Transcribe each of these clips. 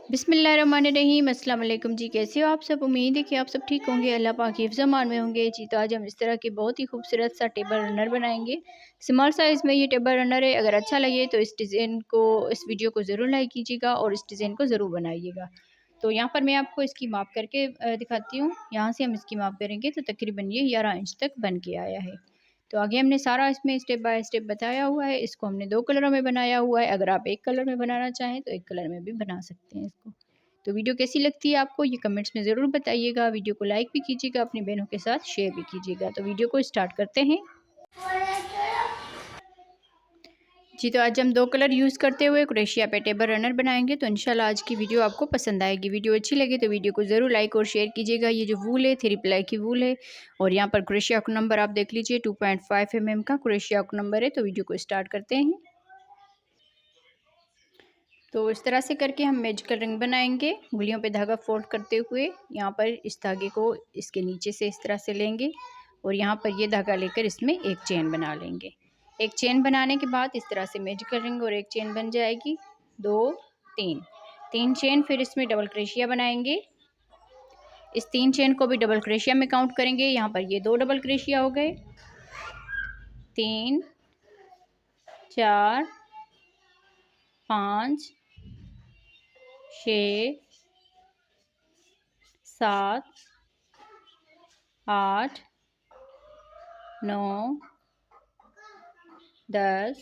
बिस्मिल्लाहिर्रहमानिर्रहीम। अस्सलाम वालेकुम जी, कैसे हो आप सब। उम्मीद है कि आप सब ठीक होंगे, अल्लाह पाक की हिफ्ज़ अमान में होंगे जी। तो आज हम इस तरह की बहुत ही खूबसूरत सा टेबल रनर बनाएंगे। स्मॉल साइज़ में ये टेबल रनर है। अगर अच्छा लगे तो इस वीडियो को ज़रूर लाइक कीजिएगा और इस डिज़ाइन को ज़रूर बनाइएगा। तो यहाँ पर मैं आपको इसकी माप करके दिखाती हूँ। यहाँ से हम इसकी माप करेंगे तो तकरीबन ये 11 इंच तक बन के आया है। तो आगे हमने सारा इसमें स्टेप बाय स्टेप बताया हुआ है। इसको हमने 2 कलरों में बनाया हुआ है। अगर आप एक कलर में बनाना चाहें तो एक कलर में भी बना सकते हैं इसको। तो वीडियो कैसी लगती है आपको ये कमेंट्स में ज़रूर बताइएगा। वीडियो को लाइक भी कीजिएगा, अपनी बहनों के साथ शेयर भी कीजिएगा। तो वीडियो को स्टार्ट करते हैं जी। तो आज हम 2 कलर यूज़ करते हुए क्रोशिया पे टेबल रनर बनाएंगे। तो इंशाल्लाह आज की वीडियो आपको पसंद आएगी। वीडियो अच्छी लगे तो वीडियो को ज़रूर लाइक और शेयर कीजिएगा। ये जो वूल है 3 प्लाई की वूल है और यहाँ पर क्रोशिया का नंबर आप देख लीजिए 2.5 mm का क्रोशिया का नंबर है। तो वीडियो को स्टार्ट करते हैं। तो इस तरह से करके हम मैजिकल रिंग बनाएंगे। उंगलियों पे धागा फोल्ड करते हुए यहाँ पर इस धागे को इसके नीचे से इस तरह से लेंगे और यहाँ पर ये धागा लेकर इसमें एक चेन बना लेंगे। एक चेन बनाने के बाद इस तरह से मैजिकल रिंग और एक चेन बन जाएगी। 2 3 चेन, फिर इसमें डबल क्रोशिया बनाएंगे। इस 3 चेन को भी डबल क्रोशिया में काउंट करेंगे। यहाँ पर ये 2 डबल क्रोशिया हो गए। 3 4 5 6 7 8 9 10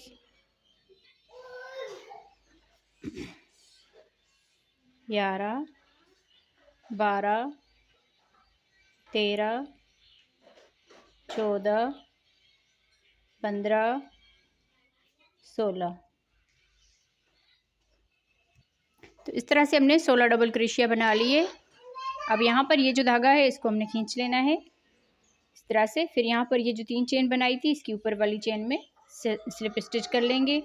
11 12 13 14 15 16। तो इस तरह से हमने 16 डबल क्रोशिया बना लिए। अब यहाँ पर ये जो धागा है इसको हमने खींच लेना है इस तरह से। फिर यहाँ पर ये जो 3 चेन बनाई थी इसकी ऊपर वाली चेन में स्लिप स्टिच कर लेंगे।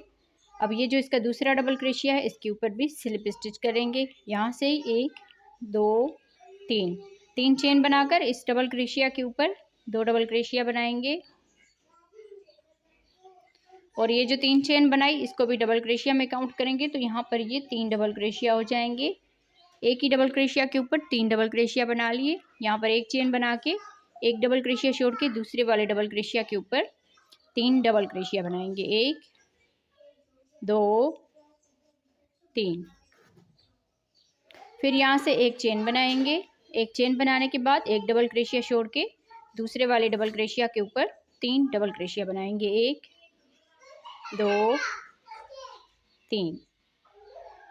अब ये जो इसका दूसरा डबल क्रोशिया है इसके ऊपर भी स्लिप स्टिच करेंगे। यहाँ से 1 2 3 चेन बनाकर इस डबल क्रोशिया के ऊपर 2 डबल क्रोशिया बनाएंगे और ये जो 3 चेन बनाई इसको भी डबल क्रोशिया में काउंट करेंगे। तो यहाँ पर ये 3 डबल क्रोशिया हो जाएंगे। एक ही डबल क्रोशिया के ऊपर 3 डबल क्रोशिया बना लिए। यहाँ पर एक चेन बना के एक डबल क्रोशिया छोड़ के दूसरे वाले डबल क्रोशिया के ऊपर 3 डबल क्रोशिया बनाएंगे। 1 2 3। फिर यहाँ से एक चेन बनाएंगे। एक चेन बनाने के बाद एक डबल क्रोशिया छोड़ के दूसरे वाले डबल क्रोशिया के ऊपर 3 डबल क्रोशिया बनाएंगे। 1 2 3।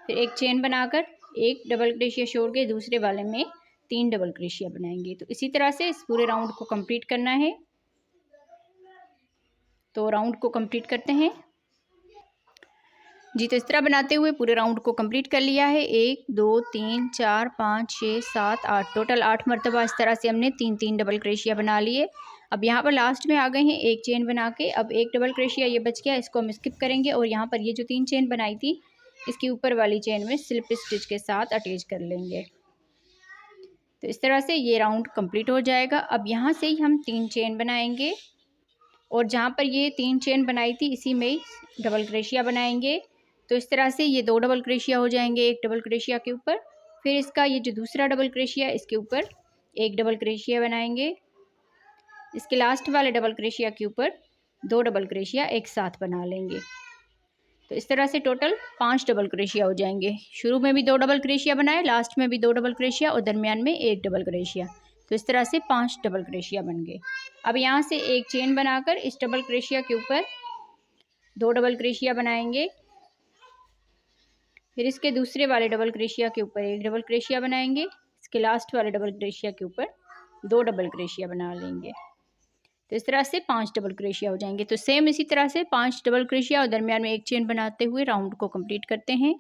फिर एक चेन बनाकर एक डबल क्रोशिया छोड़ के दूसरे वाले में 3 डबल क्रोशिया बनाएंगे। तो इसी तरह से इस पूरे राउंड को कंप्लीट करना है। तो राउंड को कंप्लीट करते हैं जी। तो इस तरह बनाते हुए पूरे राउंड को कंप्लीट कर लिया है। 1 2 3 4 5 6 7 8, टोटल 8 मरतबा इस तरह से हमने 3 डबल क्रोशिया बना लिए। अब यहाँ पर लास्ट में आ गए हैं एक चेन बना के। अब एक डबल क्रोशिया ये बच गया, इसको हम स्किप करेंगे और यहाँ पर ये जो 3 चेन बनाई थी इसके ऊपर वाली चेन में स्लिप स्टिच के साथ अटैच कर लेंगे। तो इस तरह से ये राउंड कंप्लीट हो जाएगा। अब यहाँ से ही हम 3 चेन बनाएंगे और जहाँ पर ये 3 चेन बनाई थी इसी में ही डबल क्रोशिया बनाएंगे। तो इस तरह से ये 2 डबल क्रोशिया हो जाएंगे एक डबल क्रोशिया के ऊपर। फिर इसका ये जो दूसरा डबल क्रोशिया इसके ऊपर एक डबल क्रोशिया बनाएंगे। इसके लास्ट वाले डबल क्रोशिया के ऊपर 2 डबल क्रोशिया एक साथ बना लेंगे। तो इस तरह से टोटल 5 डबल क्रोशिया हो जाएंगे। शुरू में भी 2 डबल क्रोशिया बनाए, लास्ट में भी 2 डबल क्रोशिया और दरमियान में एक डबल क्रोशिया। तो इस तरह से 5 डबल क्रोशिया बन गए। अब यहाँ से एक चेन बनाकर इस डबल क्रोशिया के ऊपर 2 डबल क्रोशिया बनाएंगे। फिर इसके दूसरे वाले डबल क्रोशिया के ऊपर एक डबल क्रोशिया बनाएंगे। इसके लास्ट वाले डबल क्रोशिया के ऊपर 2 डबल क्रोशिया बना लेंगे। तो इस तरह से 5 डबल क्रोशिया हो जाएंगे। तो सेम इसी तरह से 5 डबल क्रोशिया और दरमियान में एक चेन बनाते हुए राउंड को कंप्लीट करते हैं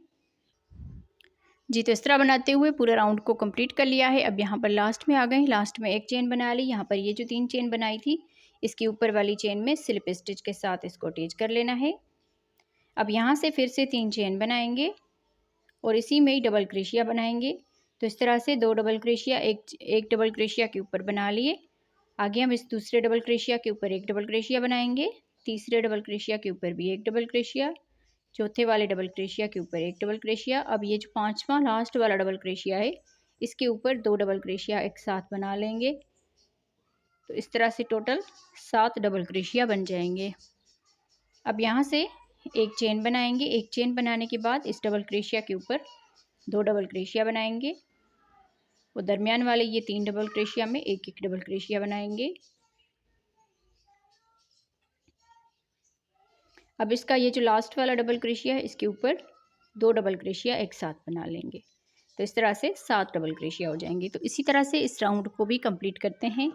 जी। तो इस तरह बनाते हुए पूरे राउंड को कंप्लीट कर लिया है। अब यहाँ पर लास्ट में आ गए। लास्ट में एक चेन बना ली। यहाँ पर ये जो 3 चेन बनाई थी इसके ऊपर वाली चेन में स्लिप स्टिच के साथ इसको अटैच कर लेना है। अब यहाँ से फिर से 3 चेन बनाएंगे और इसी में ही डबल क्रोशिया बनाएंगे। तो इस तरह से 2 डबल क्रोशिया एक डबल क्रोशिया के ऊपर बना लिए। आगे हम इस दूसरे डबल क्रोशिया के ऊपर एक डबल क्रोशिया बनाएंगे। तीसरे डबल क्रोशिया के ऊपर भी एक डबल क्रोशिया, चौथे वाले डबल क्रोशिया के ऊपर एक डबल क्रोशिया। अब ये जो पांचवा लास्ट वाला डबल क्रोशिया है इसके ऊपर 2 डबल क्रोशिया एक साथ बना लेंगे। तो इस तरह से टोटल 7 डबल क्रोशिया बन जाएंगे। अब यहाँ से एक चेन बनाएंगे। एक चेन बनाने के बाद इस डबल क्रोशिया के ऊपर 2 डबल क्रोशिया बनाएंगे और दरमियान वाले ये 3 डबल क्रोशिया में एक एक डबल क्रोशिया बनाएंगे। अब इसका ये जो लास्ट वाला डबल क्रोशिया है इसके ऊपर 2 डबल क्रोशिया एक साथ बना लेंगे। तो इस तरह से 7 डबल क्रोशिया हो जाएंगे। तो इसी तरह से इस राउंड को भी कंप्लीट करते हैं।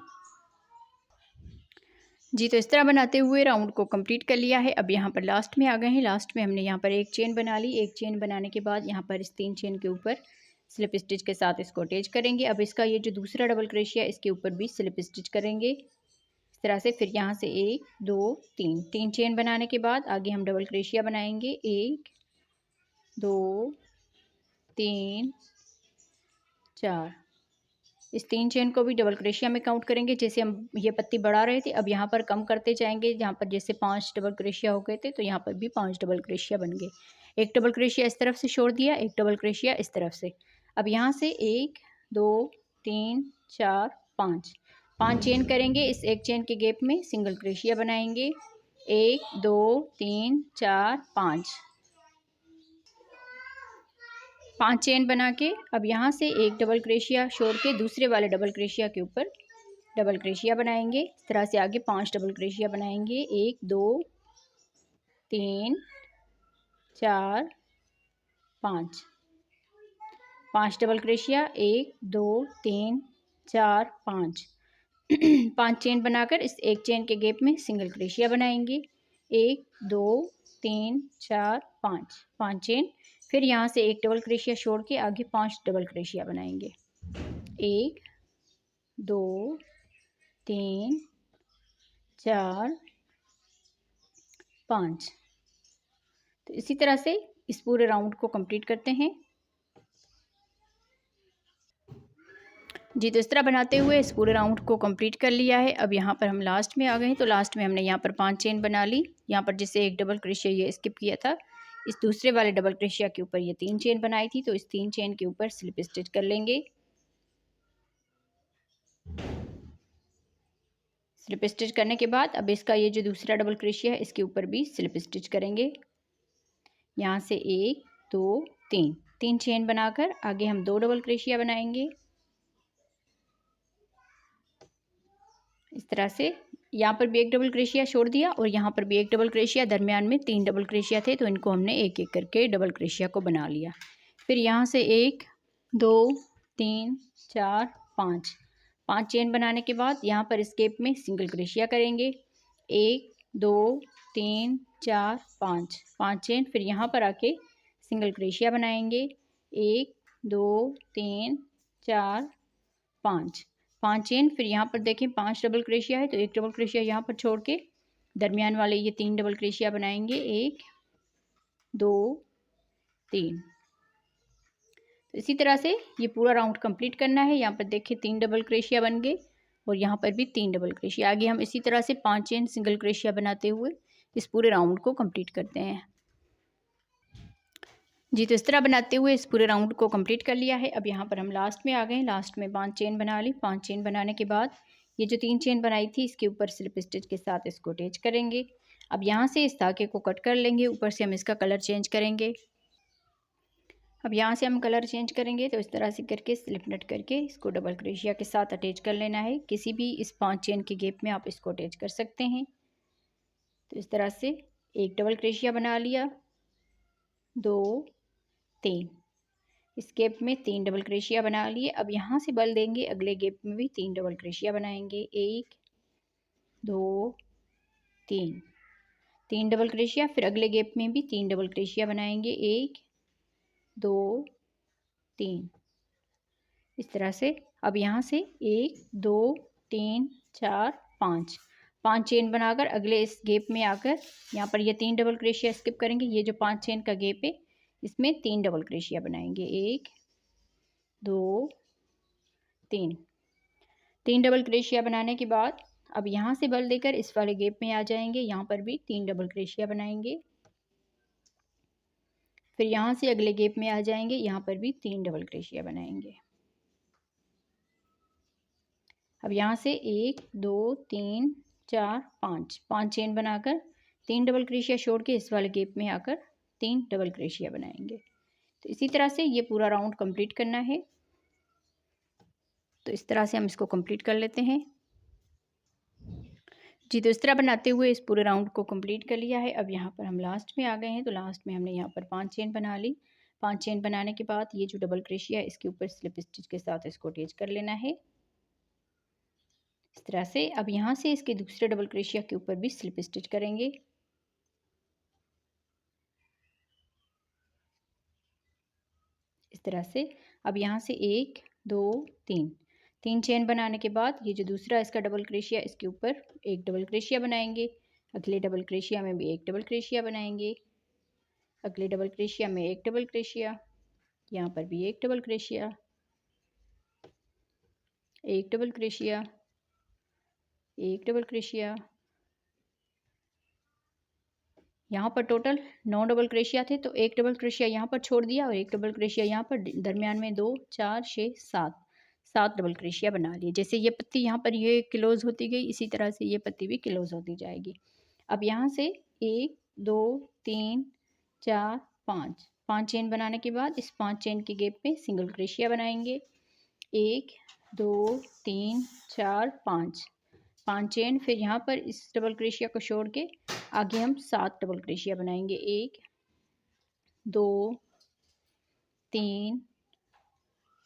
जी, तो इस तरह बनाते हुए राउंड को कंप्लीट कर लिया है। अब यहाँ पर लास्ट में आ गए हैं। लास्ट में हमने यहाँ पर एक चेन बना ली। एक चेन बनाने के बाद यहाँ पर इस 3 चेन के ऊपर स्लिप स्टिच के साथ इसको अटैच करेंगे। अब इसका ये जो दूसरा डबल क्रोशिया इसके ऊपर भी स्लिप स्टिच करेंगे इस तरह से। फिर यहाँ से 1 2 3 3 चेन बनाने के बाद आगे हम डबल क्रोशिया बनाएंगे। 1 2 3 4 इस 3 चेन को भी डबल क्रोशिया में काउंट करेंगे। जैसे हम ये पत्ती बढ़ा रहे थे अब यहाँ पर कम करते जाएंगे। जहाँ पर जैसे 5 डबल क्रोशिया हो गए थे तो यहाँ पर भी 5 डबल क्रोशिया बन गए। एक डबल क्रोशिया इस तरफ से छोड़ दिया, एक डबल क्रोशिया इस तरफ से। अब यहाँ से 1 2 3 4 5 चेन करेंगे। इस एक चेन के गैप में सिंगल क्रोशिया बनाएंगे। 1 2 3 4 5 चेन बना के अब यहाँ से एक डबल क्रोशिया छोड़ के दूसरे वाले डबल क्रोशिया के ऊपर डबल क्रोशिया बनाएंगे। इस तरह से आगे 5 डबल क्रोशिया बनाएंगे। 1 2 3 4 5 डबल क्रोशिया 1 2 3 4 5 चेन बनाकर इस एक चेन के गैप में सिंगल क्रोशिया बनाएंगे। 1 2 3 4 5 चेन। फिर यहाँ से एक डबल क्रोशिया छोड़ के आगे 5 डबल क्रोशिया बनाएंगे। 1 2 3 4 5। तो इसी तरह से इस पूरे राउंड को कंप्लीट करते हैं। जी, तो इस तरह बनाते हुए इस पूरे राउंड को कंप्लीट कर लिया है। अब यहाँ पर हम लास्ट में आ गए हैं। तो लास्ट में हमने यहाँ पर 5 चेन बना ली। यहाँ पर जैसे एक डबल क्रोशिया ये स्किप किया था, इस दूसरे वाले डबल क्रोशिया के ऊपर ये 3 चेन बनाई थी। तो इस 3 चेन के ऊपर स्लिप स्टिच कर लेंगे। स्लिप स्टिच करने के बाद अब इसका ये जो दूसरा डबल क्रोशिया है इसके ऊपर भी स्लिप स्टिच करेंगे। यहाँ से 1 2 3 चेन बनाकर आगे हम 2 डबल क्रोशिया बनाएंगे। इस तरह से यहाँ पर भी एक डबल क्रोशिया छोड़ दिया और यहाँ पर भी एक डबल क्रोशिया। दरमियान में 3 डबल क्रोशिया थे तो इनको हमने एक एक करके डबल क्रोशिया को बना लिया। फिर यहाँ से 1 2 3 4 5 चेन बनाने के बाद यहाँ पर इस गैप में सिंगल क्रोशिया करेंगे। 1 2 3 4 5 चेन। फिर यहाँ पर आके सिंगल क्रोशिया बनाएंगे। 1 2 3 4 5 चेन। फिर यहाँ पर देखें 5 डबल क्रोशिया है तो एक डबल क्रोशिया यहाँ पर छोड़ के दरमियान वाले ये 3 डबल क्रोशिया बनाएंगे। 1 2 3। तो इसी तरह से ये पूरा राउंड कंप्लीट करना है। यहाँ पर देखिए 3 डबल क्रोशिया बन गए और यहाँ पर भी 3 डबल क्रोशिया। आगे हम इसी तरह से 5 चेन सिंगल क्रोशिया बनाते हुए इस पूरे राउंड को कंप्लीट करते हैं। जी, तो इस तरह बनाते हुए इस पूरे राउंड को कंप्लीट कर लिया है। अब यहाँ पर हम लास्ट में आ गए हैं। लास्ट में 5 चेन बना ली। 5 चेन बनाने के बाद ये जो 3 चेन बनाई थी इसके ऊपर स्लिप स्टिच के साथ इसको अटैच करेंगे। अब यहाँ से इस धागे को कट कर लेंगे। ऊपर से हम इसका कलर चेंज करेंगे। अब यहाँ से हम कलर चेंज करेंगे तो इस तरह से करके स्लिप नट करके इसको डबल क्रोशिया के साथ अटैच कर लेना है। किसी भी इस 5 चेन के गैप में आप इसको अटैच कर सकते हैं। तो इस तरह से एक डबल क्रोशिया बना लिया, 2 3 इस गैप में 3 डबल क्रोशिया बना लिए। अब यहाँ से बल देंगे, अगले गैप में भी 3 डबल क्रोशिया बनाएंगे। 1 2 3 डबल क्रोशिया। फिर अगले गैप में भी 3 डबल क्रोशिया बनाएंगे। 1 2 3 इस तरह से। अब यहाँ से 1 2 3 4 5 चेन बनाकर अगले इस गैप में आकर यहाँ पर ये 3 डबल क्रोशिया स्किप करेंगे। ये जो 5 चेन का गैप है इसमें 3 डबल क्रोशिया बनाएंगे। 1 2 3 डबल क्रोशिया बनाने के बाद अब यहाँ से बल देकर इस वाले गैप में आ जाएंगे। यहाँ पर भी 3 डबल क्रोशिया बनाएंगे। फिर यहाँ से अगले गैप में आ जाएंगे, यहाँ पर भी 3 डबल क्रोशिया बनाएंगे। अब यहाँ से 1 2 3 4 5 5 चेन बनाकर 3 डबल क्रोशिया छोड़ के इस वाले गैप में आकर 3 डबल क्रोशिया बनाएंगे। तो इसी तरह से ये पूरा राउंड कंप्लीट करना है। तो इस तरह से हम इसको कंप्लीट कर लेते हैं जी। तो इस तरह बनाते हुए इस पूरे राउंड को कंप्लीट कर लिया है। अब यहाँ पर हम लास्ट में आ गए हैं। तो लास्ट में हमने यहाँ पर 5 चेन बना ली। 5 चेन बनाने के बाद ये जो डबल क्रोशिया है इसके ऊपर स्लिप स्टिच के साथ इसको अटैच कर लेना है इस तरह से। अब यहाँ से इसके दूसरे डबल क्रोशिया के ऊपर भी स्लिप स्टिच करेंगे इस तरह से। अब यहाँ से 1 2 3 चेन बनाने के बाद ये जो दूसरा इसका डबल क्रोशिया इसके ऊपर एक डबल क्रोशिया बनाएंगे। अगले डबल क्रोशिया में भी एक डबल क्रोशिया बनाएंगे। अगले डबल क्रोशिया में एक डबल क्रोशिया, यहाँ पर भी एक डबल क्रोशिया, एक डबल क्रोशिया, एक डबल क्रोशिया। यहाँ पर टोटल 9 डबल क्रोशिया थे, तो एक डबल क्रोशिया यहाँ पर छोड़ दिया और एक डबल क्रोशिया यहाँ पर दरमियान में 2 4 6 7 डबल क्रोशिया बना लिए। जैसे ये पत्ती यहाँ पर ये क्लोज होती गई, इसी तरह से ये पत्ती भी क्लोज होती जाएगी। अब यहाँ से 1 2 3 4 5 चेन बनाने के बाद इस 5 चेन के गैप में सिंगल क्रोशिया बनाएंगे। 1 2 3 4 5 चेन। फिर यहाँ पर इस डबल क्रोशिया को छोड़ के आगे हम 7 डबल क्रोशिया बनाएंगे। 1 2 3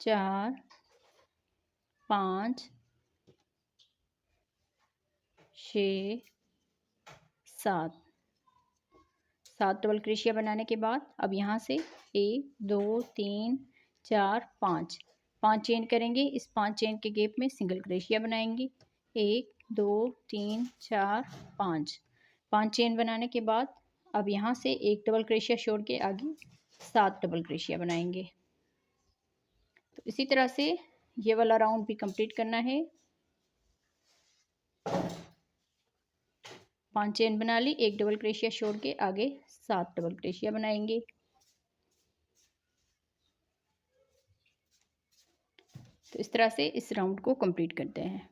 4 5 6 7 डबल क्रोशिया बनाने के बाद अब यहाँ से 1 2 3 4 5 चेन करेंगे। इस 5 चेन के गैप में सिंगल क्रोशिया बनाएंगे। 1 2 3 4 5 चेन बनाने के बाद अब यहाँ से एक डबल क्रोशिया छोड़ के आगे 7 डबल क्रोशिया बनाएंगे। तो इसी तरह से ये वाला राउंड भी कंप्लीट करना है। 5 चेन बना ली, एक डबल क्रोशिया छोड़ के आगे 7 डबल क्रोशिया बनाएंगे। तो इस तरह से इस राउंड को कंप्लीट करते हैं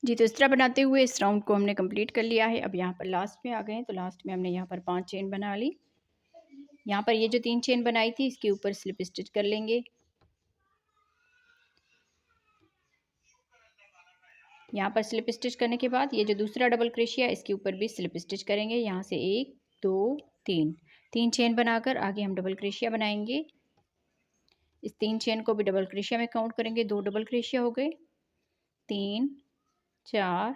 जी। तो इस तरह बनाते हुए इस राउंड को हमने कंप्लीट कर लिया है। अब यहाँ पर लास्ट में आ गए हैं। तो लास्ट में हमने यहाँ पर 5 चेन बना ली। यहाँ पर ये जो 3 चेन बनाई थी इसके ऊपर स्लिप स्टिच कर लेंगे। यहाँ पर स्लिप स्टिच करने के बाद ये जो दूसरा डबल क्रोशिया इसके ऊपर भी स्लिप स्टिच करेंगे। यहाँ से 1 2 3 चेन बनाकर आगे हम डबल क्रोशिया बनाएंगे। इस 3 चेन को भी डबल क्रोशिया में काउंट करेंगे। 2 डबल क्रोशिया हो गए, 3 4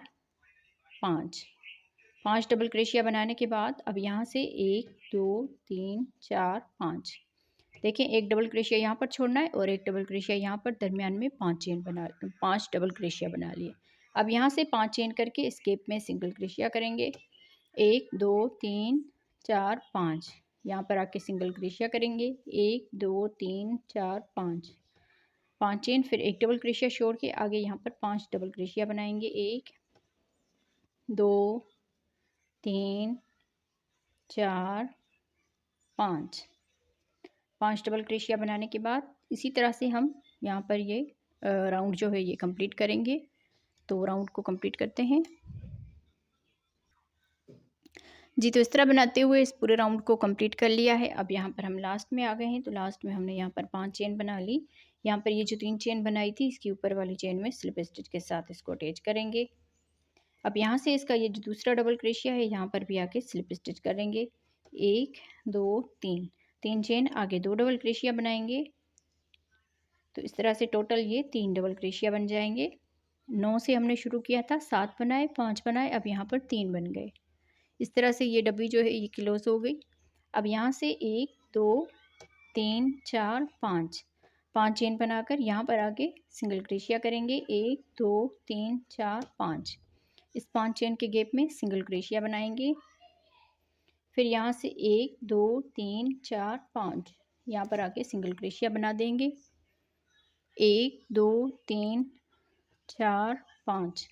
5 डबल क्रोशिया बनाने के बाद अब यहाँ से 1 2 3 4 5 देखें, एक डबल क्रोशिया यहाँ पर छोड़ना है और एक डबल क्रोशिया यहाँ पर दरमियान में 5 डबल क्रोशिया बना लिए। अब यहाँ से 5 चेन करके इस गैप में सिंगल क्रोशिया करेंगे। 1 2 3 4 5 यहाँ पर आके सिंगल क्रोशिया करेंगे। 1 2 3 4 5 चेन, फिर एक डबल क्रोशिया छोड़ के आगे यहाँ पर 5 डबल क्रोशिया बनाएंगे। 1 2 3 4 5 डबल क्रोशिया बनाने के बाद इसी तरह से हम यहाँ पर ये राउंड जो है ये कंप्लीट करेंगे। तो राउंड को कंप्लीट करते हैं जी। तो इस तरह बनाते हुए इस पूरे राउंड को कंप्लीट कर लिया है। अब यहाँ पर हम लास्ट में आ गए हैं। तो लास्ट में हमने यहाँ पर 5 चेन बना ली। यहाँ पर ये जो 3 चेन बनाई थी इसके ऊपर वाली चेन में स्लिप स्टिच के साथ इसको अटैच करेंगे। अब यहाँ से इसका ये जो दूसरा डबल क्रोशिया है यहाँ पर भी आके स्लिप स्टिच करेंगे। 1 2 3 चेन, आगे 2 डबल क्रोशिया बनाएंगे। तो इस तरह से टोटल ये 3 डबल क्रोशिया बन जाएंगे। 9 से हमने शुरू किया था, 7 बनाए, 5 बनाए, अब यहाँ पर 3 बन गए। इस तरह से ये डब्बी जो है ये क्लोज हो गई। अब यहाँ से 1 2 3 4 5 चेन बनाकर यहाँ पर आगे सिंगल क्रोशिया करेंगे। 1 2 3 4 5 इस 5 चेन के गैप में सिंगल क्रोशिया बनाएंगे। फिर यहाँ से 1 2 3 4 5 यहाँ पर आके सिंगल क्रोशिया बना देंगे। 1 2 3 4 5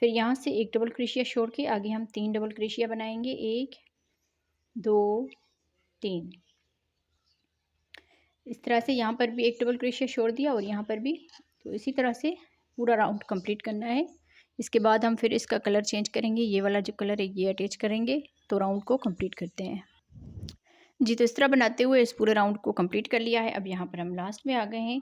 फिर यहाँ से एक डबल क्रोशिया छोड़ के आगे हम 3 डबल क्रोशिया बनाएंगे। 1 2 3। इस तरह से यहाँ पर भी एक डबल क्रोशिया छोड़ दिया और यहाँ पर भी। तो इसी तरह से पूरा राउंड कंप्लीट करना है। इसके बाद हम फिर इसका कलर चेंज करेंगे, ये वाला जो कलर है ये अटैच करेंगे, तो राउंड को कंप्लीट करते हैं जी। तो इस तरह बनाते हुए इस पूरे राउंड को कंप्लीट कर लिया है। अब यहाँ पर हम लास्ट में आ गए हैं।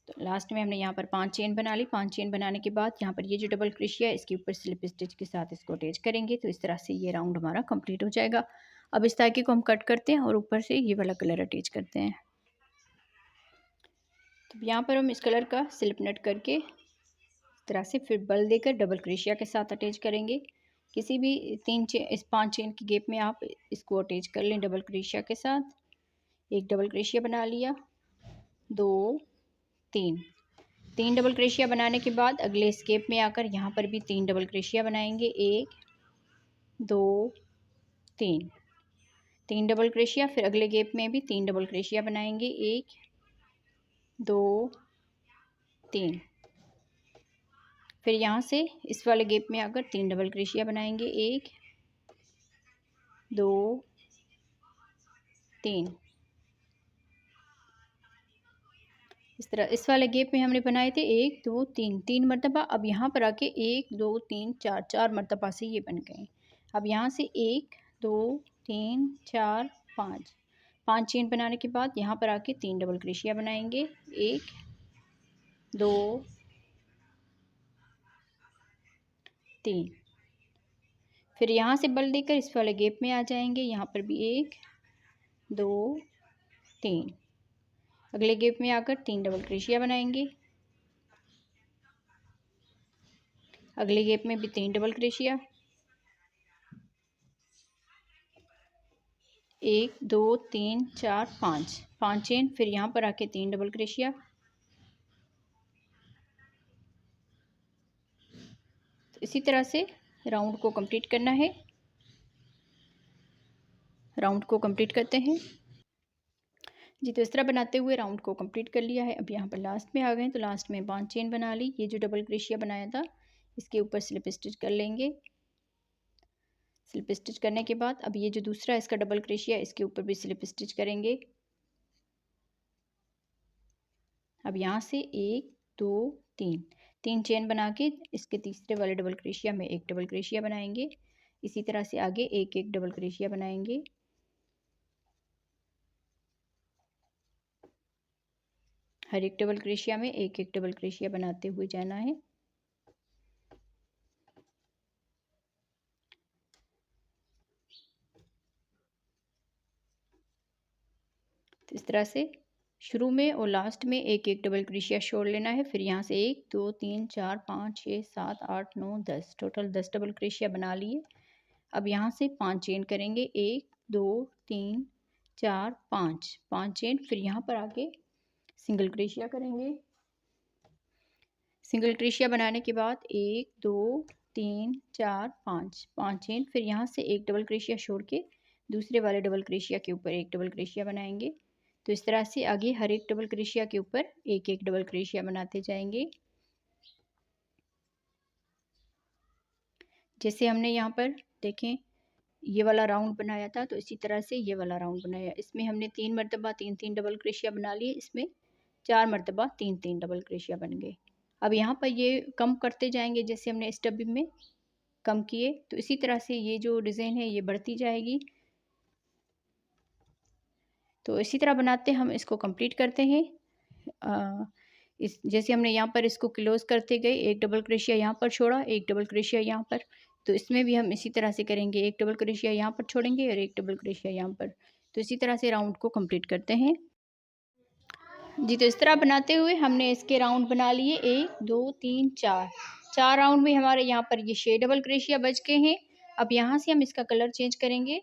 तो लास्ट में हमने यहाँ पर 5 चेन बना ली। 5 चेन बनाने के बाद यहाँ पर ये जो डबल क्रोशिया है इसके ऊपर स्लिप स्टिच के साथ इसको अटैच करेंगे। तो इस तरह से ये राउंड हमारा कंप्लीट हो जाएगा। अब इस धागे को हम कट करते हैं और ऊपर से ये वाला कलर अटैच करते हैं। तो यहाँ पर हम इस कलर का स्लिप नट करके इस तरह से फिर बल देकर डबल क्रोशिया के साथ अटैच करेंगे। किसी भी इस 5 चेन की गैप में आप इसको अटैच कर लें डबल क्रोशिया के साथ। एक डबल क्रोशिया बना लिया, 2 3 डबल क्रोशिया बनाने के बाद अगले स्केप में आकर यहाँ पर भी 3 डबल क्रोशिया बनाएंगे। 1 2 3 डबल क्रोशिया। फिर अगले गैप में भी 3 डबल क्रोशिया बनाएंगे। 1 2 3। फिर यहाँ से इस वाले गैप में आकर 3 डबल क्रोशिया बनाएंगे। 1 2 3। इस तरह इस वाले गैप में हमने बनाए थे 1 2 3 मरतबा। अब यहाँ पर आके 1 2 3 4 मरतबा से ये बन गए। अब यहाँ से 1 2 3 4 5 चेन बनाने के बाद यहाँ पर आके 3 डबल क्रोशिया बनाएंगे। 1 2 3। फिर यहाँ से बल देकर इस वाले गैप में आ जाएंगे। यहाँ पर भी 1 2 3। अगले गैप में आकर 3 डबल क्रोशिया बनाएंगे। अगले गैप में भी 3 डबल क्रोशिया। 1 2 3 4 5 चेन। फिर यहाँ पर आके 3 डबल क्रोशिया। तो इसी तरह से राउंड को कंप्लीट करना है। राउंड को कंप्लीट करते हैं जी। तो इस तरह बनाते हुए राउंड को कंप्लीट कर लिया है। अब यहाँ पर लास्ट में आ गए। तो लास्ट में 5 चेन बना ली। ये जो डबल क्रोशिया बनाया था इसके ऊपर स्लिप स्टिच कर लेंगे। स्लिप स्टिच करने के बाद अब ये जो दूसरा इसका डबल क्रोशिया इसके ऊपर भी स्लिप स्टिच करेंगे। अब यहाँ से 1 2 3 चेन बना के इसके तीसरे वाले डबल क्रोशिया में एक डबल क्रोशिया बनाएंगे। इसी तरह से आगे एक एक डबल क्रोशिया बनाएंगे। हर एक डबल क्रोशिया में एक एक डबल क्रोशिया बनाते हुए जाना है। तो इस तरह से शुरू में और लास्ट में एक एक डबल क्रोशिया छोड़ लेना है। फिर यहाँ से 1 2 3 4 5 6 7 8 9 10 टोटल 10 डबल क्रोशिया बना लिए। अब यहाँ से 5 चेन करेंगे। 1 2 3 4 5 चेन। फिर यहाँ पर आके सिंगल क्रोशिया करेंगे। सिंगल क्रोशिया बनाने के बाद 1 2 3 4 5 चेन। फिर यहाँ से एक डबल क्रोशिया छोड़ के दूसरे वाले डबल क्रोशिया के ऊपर एक डबल क्रोशिया बनाएंगे। तो इस तरह से आगे हर एक डबल क्रोशिया के ऊपर एक एक डबल क्रोशिया बनाते जाएंगे। जैसे हमने यहाँ पर देखें ये वाला राउंड बनाया था तो इसी तरह से ये वाला राउंड बनाया। इसमें हमने 3 मरतबा 3 डबल क्रोशिया बना लिए। इसमें 4 मरतबा 3 डबल क्रोशिया बन गए। अब यहाँ पर ये कम करते जाएंगे जैसे हमने इस डब्बे में कम किए। तो इसी तरह से ये जो डिज़ाइन है ये बढ़ती जाएगी। तो इसी तरह बनाते हम इसको कंप्लीट करते हैं। इस जैसे हमने यहाँ पर इसको क्लोज करते गए, एक डबल क्रोशिया यहाँ पर छोड़ा, एक डबल क्रोशिया यहाँ पर। तो इसमें भी हम इसी तरह से करेंगे। एक डबल क्रोशिया यहाँ पर छोड़ेंगे और एक डबल क्रोशिया यहाँ पर। तो इसी तरह से राउंड को कंप्लीट करते हैं जी। तो इस तरह बनाते हुए हमने इसके राउंड बना लिए 1 2 3 4 राउंड में हमारे यहाँ पर ये 6 डबल क्रोशिया बच गए हैं। अब यहाँ से हम इसका कलर चेंज करेंगे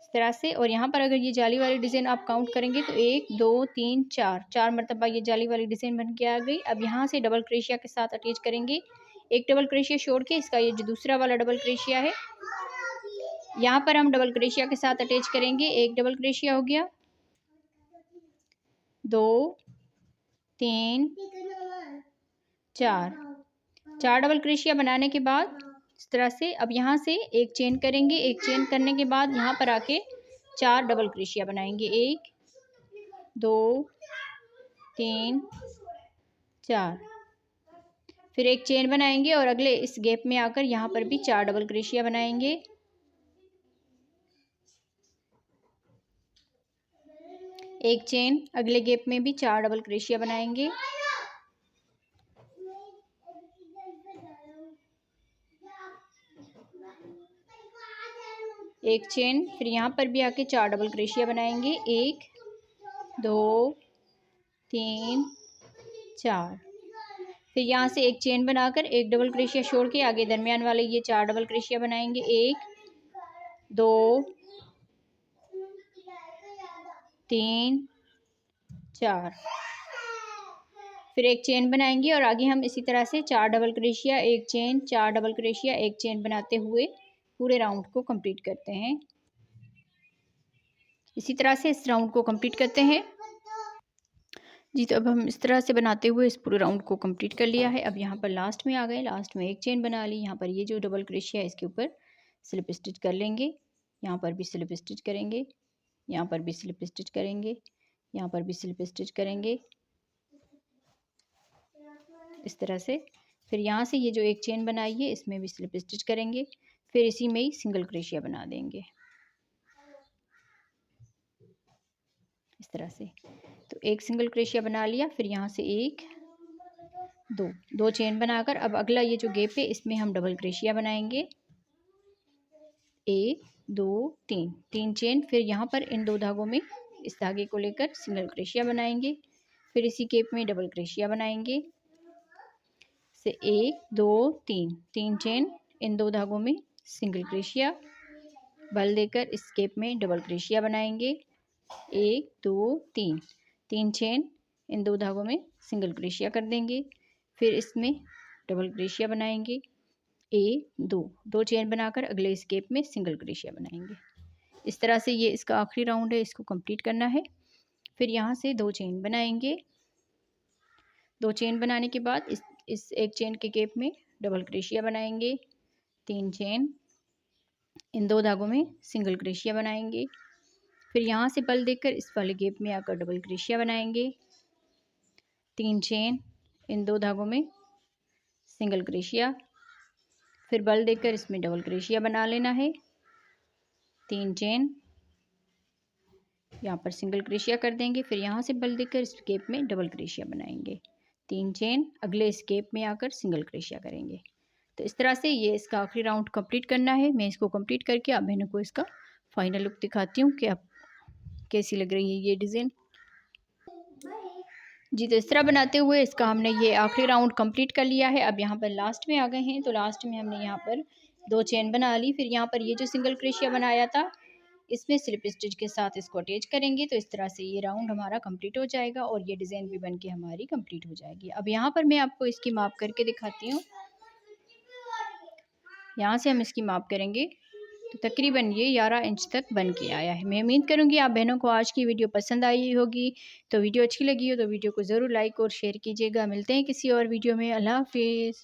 इस तरह से। और यहाँ पर अगर ये जाली वाली डिज़ाइन आप काउंट करेंगे तो 1 2 3 4 मरतबा ये जाली वाली डिज़ाइन बन के आ गई। अब यहाँ से डबल क्रोशिया के साथ अटैच करेंगे। एक डबल क्रोशिया छोड़ के इसका ये जो दूसरा वाला डबल क्रोशिया है यहाँ पर हम डबल क्रोशिया के साथ अटैच करेंगे। एक डबल क्रोशिया हो गया, 2 3 4 डबल क्रोशिया बनाने के बाद इस तरह से। अब यहाँ से एक चेन करेंगे, एक चेन करने के बाद यहाँ पर आके 4 डबल क्रोशिया बनाएंगे। 1 2 3 4। फिर एक चेन बनाएंगे और अगले इस गैप में आकर यहाँ पर भी 4 डबल क्रोशिया बनाएंगे। एक चेन, अगले गैप में भी 4 डबल क्रोशिया बनाएंगे। एक चेन, फिर यहाँ पर भी आके 4 डबल क्रोशिया बनाएंगे। 1 2 3 4। फिर यहाँ से एक चेन बनाकर एक डबल क्रोशिया छोड़ के आगे दरमियान वाले ये 4 डबल क्रोशिया बनाएंगे। 1 2 3 4। फिर एक चेन बनाएंगे और आगे हम इसी तरह से 4 डबल क्रोशिया, एक चेन, 4 डबल क्रोशिया, एक चेन बनाते हुए पूरे राउंड को कंप्लीट करते हैं। इसी तरह से इस राउंड को कंप्लीट करते हैं जी। तो अब हम इस तरह से बनाते हुए इस पूरे राउंड को कंप्लीट कर लिया है। अब यहाँ पर लास्ट में आ गए, लास्ट में एक चेन बना ली। यहाँ पर ये जो डबल क्रोशिया है इसके ऊपर स्लिप स्टिच कर लेंगे। यहाँ पर भी स्लिप स्टिच करेंगे, यहाँ पर भी स्लिप स्टिच करेंगे, यहाँ पर भी स्लिप स्टिच करेंगे इस तरह से। फिर यहाँ से ये जो एक चेन बनाई है इसमें भी स्लिप स्टिच करेंगे। फिर इसी में ही सिंगल क्रोशिया बना देंगे इस तरह से। तो एक सिंगल क्रोशिया बना लिया। फिर यहाँ से 1 2 चेन बनाकर अब अगला ये जो गैप है इसमें हम डबल क्रोशिया बनाएंगे। 1 2 3 चेन। फिर यहाँ पर इन 2 धागों में इस धागे को लेकर सिंगल क्रोशिया बनाएंगे। फिर इसी गैप में डबल क्रोशिया बनाएंगे से 1 2 3 चेन, इन 2 धागों में सिंगल क्रोशिया, बल देकर इस गैप में डबल क्रोशिया बनाएंगे। 1 2 3 चेन, इन 2 धागों में सिंगल क्रोशिया कर देंगे। फिर इसमें डबल क्रोशिया बनाएंगे। 1 2 चेन बनाकर अगले इस गैप में सिंगल क्रोशिया बनाएंगे। इस तरह से ये इसका आखिरी राउंड है, इसको कंप्लीट करना है। फिर यहाँ से 2 चेन बनाएंगे। 2 चेन बनाने के बाद इस एक चेन के गैप में डबल क्रोशिया बनाएंगे। 3 चेन, इन 2 धागों में सिंगल क्रोशिया बनाएंगे। फिर यहाँ से बल देकर इस वाले गैप में आकर डबल क्रोशिया बनाएंगे। 3 चेन, इन 2 धागों में सिंगल क्रोशिया। फिर बल देकर इसमें डबल क्रोशिया बना लेना है। 3 चेन, यहाँ पर सिंगल क्रोशिया कर देंगे। फिर यहाँ से बल देकर इस गैप में डबल क्रोशिया बनाएंगे। 3 चेन, अगले इस गैप में आकर सिंगल क्रोशिया करेंगे। तो इस तरह से ये इसका आखिरी राउंड कंप्लीट करना है। मैं इसको कंप्लीट करके आप बहनों को इसका फाइनल लुक दिखाती हूँ कि आप कैसी लग रही है ये डिज़ाइन जी। तो इस तरह बनाते हुए इसका हमने ये आखिरी राउंड कंप्लीट कर लिया है। अब यहाँ पर लास्ट में आ गए हैं। तो लास्ट में हमने यहाँ पर 2 चेन बना ली। फिर यहाँ पर ये जो सिंगल क्रोशिया बनाया था इसमें स्लिप स्टिच के साथ इसको अटैच करेंगे। तो इस तरह से ये राउंड हमारा कंप्लीट हो जाएगा और ये डिज़ाइन भी बनके हमारी कंप्लीट हो जाएगी। अब यहाँ पर मैं आपको इसकी माप करके दिखाती हूँ। यहाँ से हम इसकी माप करेंगे तो तकरीबन ये 11 इंच तक बन के आया है। मैं उम्मीद करूँगी आप बहनों को आज की वीडियो पसंद आई होगी। तो वीडियो अच्छी लगी हो तो वीडियो को ज़रूर लाइक और शेयर कीजिएगा। मिलते हैं किसी और वीडियो में। अल्लाह हाफिज़।